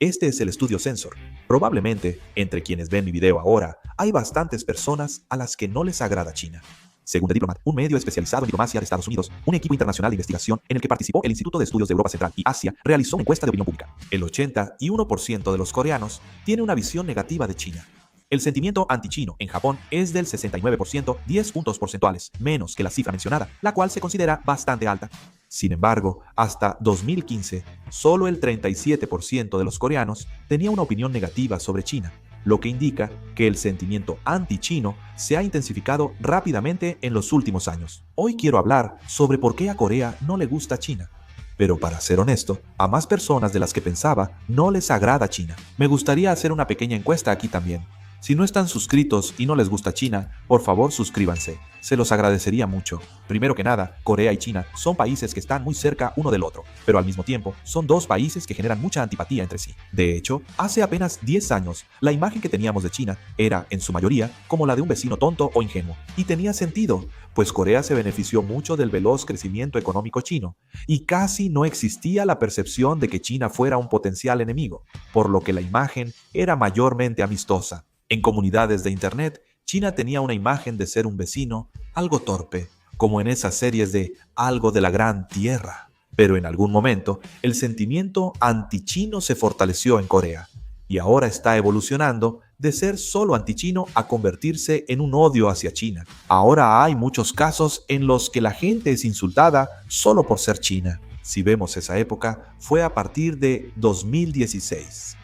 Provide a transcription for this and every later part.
Este es el estudio Sensor. Probablemente, entre quienes ven mi video ahora, hay bastantes personas a las que no les agrada China. Según The Diplomat, un medio especializado en diplomacia de Estados Unidos, un equipo internacional de investigación en el que participó el Instituto de Estudios de Europa Central y Asia realizó una encuesta de opinión pública. El 81% de los coreanos tiene una visión negativa de China. El sentimiento antichino en Japón es del 69%, 10 puntos porcentuales, menos que la cifra mencionada, la cual se considera bastante alta. Sin embargo, hasta 2015, solo el 37% de los coreanos tenía una opinión negativa sobre China, lo que indica que el sentimiento antichino se ha intensificado rápidamente en los últimos años. Hoy quiero hablar sobre por qué a Corea no le gusta China. Pero para ser honesto, a más personas de las que pensaba no les agrada China. Me gustaría hacer una pequeña encuesta aquí también. Si no están suscritos y no les gusta China, por favor suscríbanse, se los agradecería mucho. Primero que nada, Corea y China son países que están muy cerca uno del otro, pero al mismo tiempo son dos países que generan mucha antipatía entre sí. De hecho, hace apenas 10 años, la imagen que teníamos de China era, en su mayoría, como la de un vecino tonto o ingenuo. Y tenía sentido, pues Corea se benefició mucho del veloz crecimiento económico chino, y casi no existía la percepción de que China fuera un potencial enemigo, por lo que la imagen era mayormente amistosa. En comunidades de internet, China tenía una imagen de ser un vecino algo torpe, como en esas series de Algo de la Gran Tierra. Pero en algún momento, el sentimiento antichino se fortaleció en Corea, y ahora está evolucionando de ser solo antichino a convertirse en un odio hacia China. Ahora hay muchos casos en los que la gente es insultada solo por ser china. Si vemos esa época, fue a partir de 2016.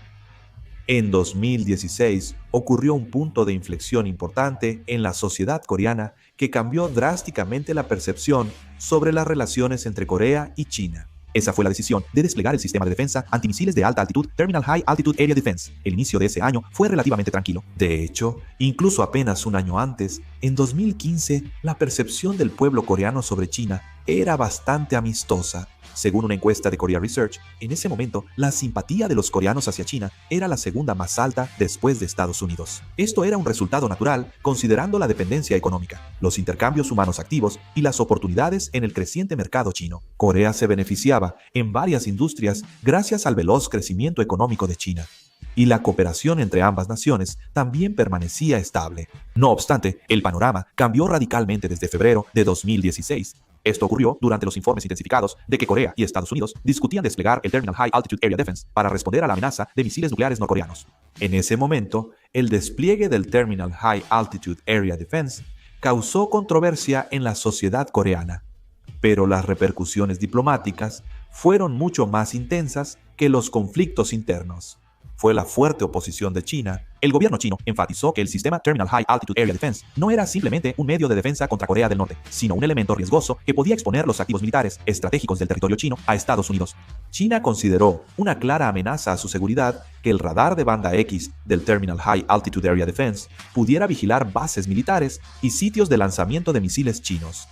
En 2016 ocurrió un punto de inflexión importante en la sociedad coreana que cambió drásticamente la percepción sobre las relaciones entre Corea y China. Esa fue la decisión de desplegar el sistema de defensa antimisiles de alta altitud Terminal High Altitude Area Defense. El inicio de ese año fue relativamente tranquilo. De hecho, incluso apenas un año antes, en 2015, la percepción del pueblo coreano sobre China era bastante amistosa. Según una encuesta de Korea Research, en ese momento, la simpatía de los coreanos hacia China era la segunda más alta después de Estados Unidos. Esto era un resultado natural considerando la dependencia económica, los intercambios humanos activos y las oportunidades en el creciente mercado chino. Corea se beneficiaba en varias industrias gracias al veloz crecimiento económico de China, y la cooperación entre ambas naciones también permanecía estable. No obstante, el panorama cambió radicalmente desde febrero de 2016. Esto ocurrió durante los informes intensificados de que Corea y Estados Unidos discutían desplegar el Terminal High Altitude Area Defense para responder a la amenaza de misiles nucleares norcoreanos. En ese momento, el despliegue del Terminal High Altitude Area Defense causó controversia en la sociedad coreana, pero las repercusiones diplomáticas fueron mucho más intensas que los conflictos internos. Fue la fuerte oposición de China. El gobierno chino enfatizó que el sistema Terminal High Altitude Area Defense no era simplemente un medio de defensa contra Corea del Norte, sino un elemento riesgoso que podía exponer los activos militares estratégicos del territorio chino a Estados Unidos. China consideró una clara amenaza a su seguridad que el radar de banda X del Terminal High Altitude Area Defense pudiera vigilar bases militares y sitios de lanzamiento de misiles chinos.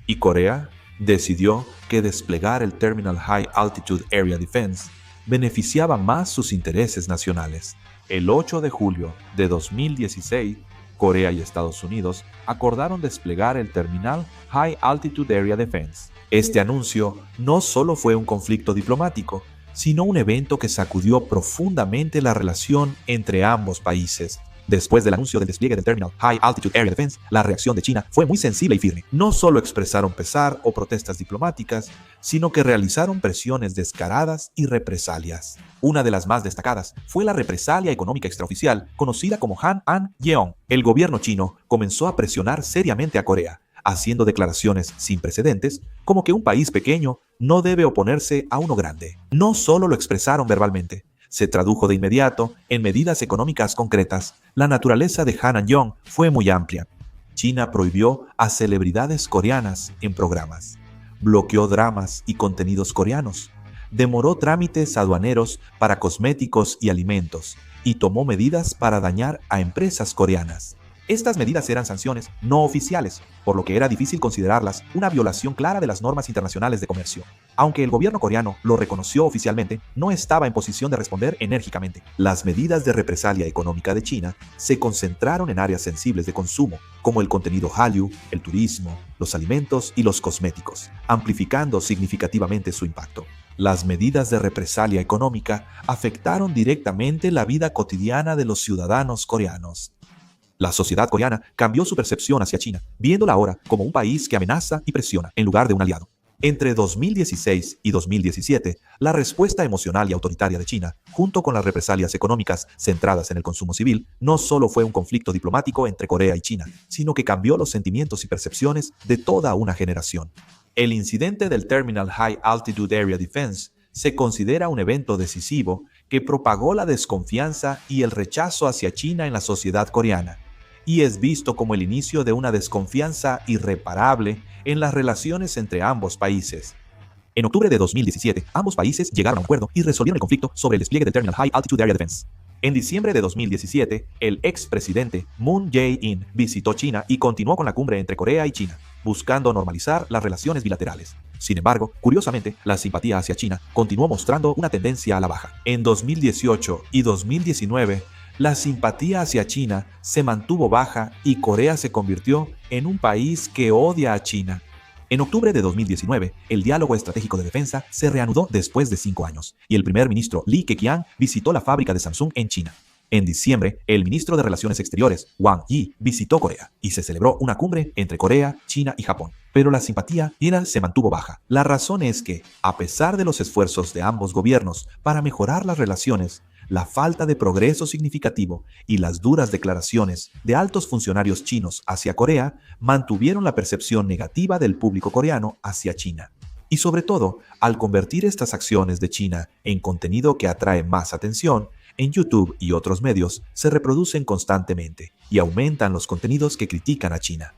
Y Corea decidió que desplegar el Terminal High Altitude Area Defense beneficiaba más sus intereses nacionales. El 8 de julio de 2016, Corea y Estados Unidos acordaron desplegar el Terminal High Altitude Area Defense. Este anuncio no solo fue un conflicto diplomático, sino un evento que sacudió profundamente la relación entre ambos países. Después del anuncio del despliegue del Terminal High Altitude Area Defense, la reacción de China fue muy sensible y firme. No solo expresaron pesar o protestas diplomáticas, sino que realizaron presiones descaradas y represalias. Una de las más destacadas fue la represalia económica extraoficial, conocida como Han-An-Yeong. El gobierno chino comenzó a presionar seriamente a Corea, haciendo declaraciones sin precedentes, como que un país pequeño no debe oponerse a uno grande. No solo lo expresaron verbalmente, se tradujo de inmediato en medidas económicas concretas. La naturaleza de Han-An-Yeong fue muy amplia. China prohibió a celebridades coreanas en programas, bloqueó dramas y contenidos coreanos, demoró trámites aduaneros para cosméticos y alimentos, y tomó medidas para dañar a empresas coreanas. Estas medidas eran sanciones no oficiales, por lo que era difícil considerarlas una violación clara de las normas internacionales de comercio. Aunque el gobierno coreano lo reconoció oficialmente, no estaba en posición de responder enérgicamente. Las medidas de represalia económica de China se concentraron en áreas sensibles de consumo, como el contenido Hallyu, el turismo, los alimentos y los cosméticos, amplificando significativamente su impacto. Las medidas de represalia económica afectaron directamente la vida cotidiana de los ciudadanos coreanos. La sociedad coreana cambió su percepción hacia China, viéndola ahora como un país que amenaza y presiona en lugar de un aliado. Entre 2016 y 2017, la respuesta emocional y autoritaria de China, junto con las represalias económicas centradas en el consumo civil, no solo fue un conflicto diplomático entre Corea y China, sino que cambió los sentimientos y percepciones de toda una generación. El incidente del Terminal High Altitude Area Defense se considera un evento decisivo que propagó la desconfianza y el rechazo hacia China en la sociedad coreana, y es visto como el inicio de una desconfianza irreparable en las relaciones entre ambos países. En octubre de 2017, ambos países llegaron a un acuerdo y resolvieron el conflicto sobre el despliegue del Terminal High Altitude Area Defense. En diciembre de 2017, el expresidente Moon Jae-in visitó China y continuó con la cumbre entre Corea y China, buscando normalizar las relaciones bilaterales. Sin embargo, curiosamente, la simpatía hacia China continuó mostrando una tendencia a la baja. En 2018 y 2019, la simpatía hacia China se mantuvo baja y Corea se convirtió en un país que odia a China. En octubre de 2019, el diálogo estratégico de defensa se reanudó después de 5 años, y el primer ministro Lee Keqiang visitó la fábrica de Samsung en China. En diciembre, el ministro de Relaciones Exteriores, Wang Yi, visitó Corea, y se celebró una cumbre entre Corea, China y Japón. Pero la simpatía china se mantuvo baja. La razón es que, a pesar de los esfuerzos de ambos gobiernos para mejorar las relaciones, la falta de progreso significativo y las duras declaraciones de altos funcionarios chinos hacia Corea mantuvieron la percepción negativa del público coreano hacia China. Y sobre todo, al convertir estas acciones de China en contenido que atrae más atención, en YouTube y otros medios se reproducen constantemente y aumentan los contenidos que critican a China.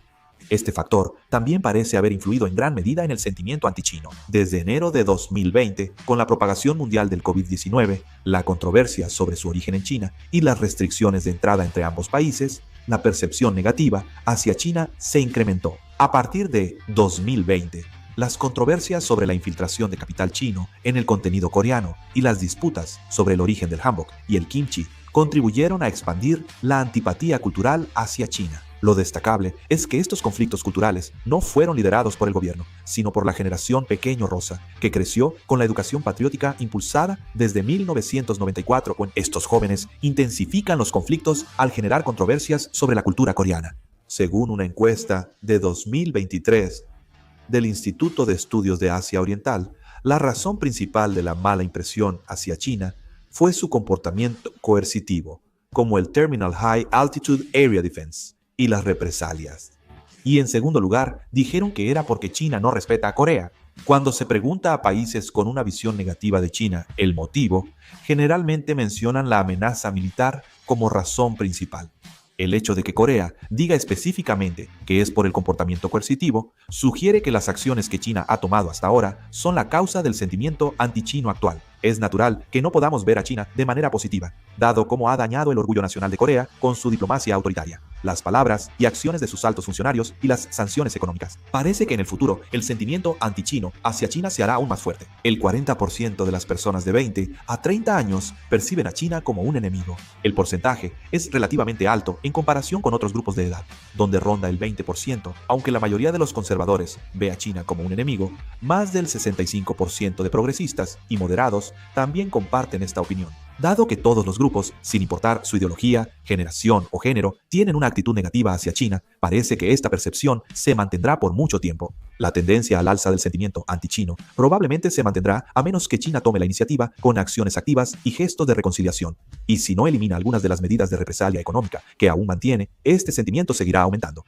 Este factor también parece haber influido en gran medida en el sentimiento antichino. Desde enero de 2020, con la propagación mundial del COVID-19, la controversia sobre su origen en China y las restricciones de entrada entre ambos países, la percepción negativa hacia China se incrementó. A partir de 2020, las controversias sobre la infiltración de capital chino en el contenido coreano y las disputas sobre el origen del hanbok y el kimchi contribuyeron a expandir la antipatía cultural hacia China. Lo destacable es que estos conflictos culturales no fueron liderados por el gobierno, sino por la generación pequeño rosa, que creció con la educación patriótica impulsada desde 1994, cuando estos jóvenes intensifican los conflictos al generar controversias sobre la cultura coreana. Según una encuesta de 2023 del Instituto de Estudios de Asia Oriental, la razón principal de la mala impresión hacia China fue su comportamiento coercitivo, como el Terminal High Altitude Area Defense y las represalias. Y en segundo lugar, dijeron que era porque China no respeta a Corea. Cuando se pregunta a países con una visión negativa de China el motivo, generalmente mencionan la amenaza militar como razón principal. El hecho de que Corea diga específicamente que es por el comportamiento coercitivo sugiere que las acciones que China ha tomado hasta ahora son la causa del sentimiento antichino actual. Es natural que no podamos ver a China de manera positiva, dado cómo ha dañado el orgullo nacional de Corea con su diplomacia autoritaria, las palabras y acciones de sus altos funcionarios y las sanciones económicas. Parece que en el futuro el sentimiento antichino hacia China se hará aún más fuerte. El 40% de las personas de 20 a 30 años perciben a China como un enemigo. El porcentaje es relativamente alto en comparación con otros grupos de edad, donde ronda el 20%, aunque la mayoría de los conservadores ve a China como un enemigo. Más del 65% de progresistas y moderados también comparten esta opinión. Dado que todos los grupos, sin importar su ideología, generación o género, tienen una actitud negativa hacia China, parece que esta percepción se mantendrá por mucho tiempo. La tendencia al alza del sentimiento antichino probablemente se mantendrá a menos que China tome la iniciativa con acciones activas y gestos de reconciliación. Y si no elimina algunas de las medidas de represalia económica que aún mantiene, este sentimiento seguirá aumentando.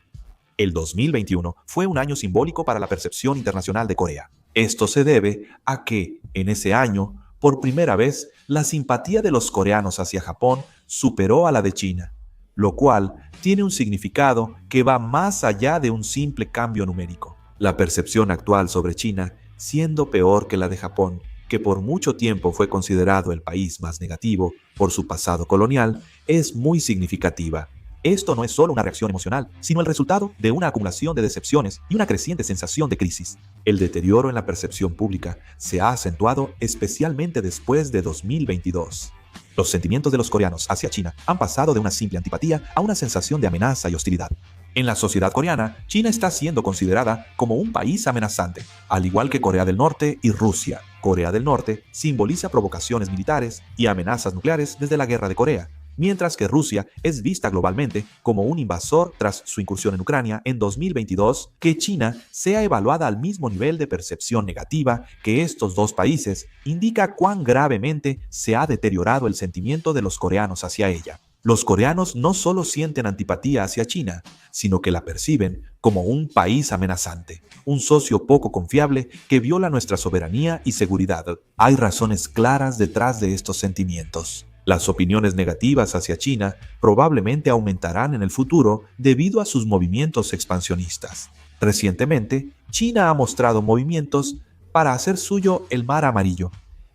El 2021 fue un año simbólico para la percepción internacional de Corea. Esto se debe a que, en ese año, por primera vez, la simpatía de los coreanos hacia Japón superó a la de China, lo cual tiene un significado que va más allá de un simple cambio numérico. La percepción actual sobre China, siendo peor que la de Japón, que por mucho tiempo fue considerado el país más negativo por su pasado colonial, es muy significativa. Esto no es solo una reacción emocional, sino el resultado de una acumulación de decepciones y una creciente sensación de crisis. El deterioro en la percepción pública se ha acentuado especialmente después de 2022. Los sentimientos de los coreanos hacia China han pasado de una simple antipatía a una sensación de amenaza y hostilidad. En la sociedad coreana, China está siendo considerada como un país amenazante, al igual que Corea del Norte y Rusia. Corea del Norte simboliza provocaciones militares y amenazas nucleares desde la Guerra de Corea, mientras que Rusia es vista globalmente como un invasor tras su incursión en Ucrania en 2022, que China sea evaluada al mismo nivel de percepción negativa que estos dos países indica cuán gravemente se ha deteriorado el sentimiento de los coreanos hacia ella. Los coreanos no solo sienten antipatía hacia China, sino que la perciben como un país amenazante, un socio poco confiable que viola nuestra soberanía y seguridad. Hay razones claras detrás de estos sentimientos. Las opiniones negativas hacia China probablemente aumentarán en el futuro debido a sus movimientos expansionistas. Recientemente, China ha mostrado movimientos para hacer suyo el Mar Amarillo.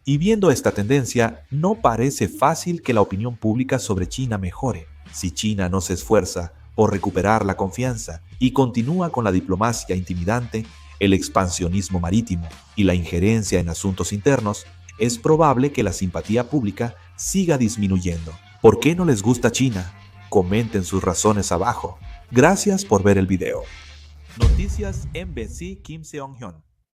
Y viendo esta tendencia, no parece fácil que la opinión pública sobre China mejore. Si China no se esfuerza por recuperar la confianza y continúa con la diplomacia intimidante, el expansionismo marítimo y la injerencia en asuntos internos, es probable que la simpatía pública siga disminuyendo. ¿Por qué no les gusta China? Comenten sus razones abajo. Gracias por ver el video. Noticias MBC Kim Seong-hyun.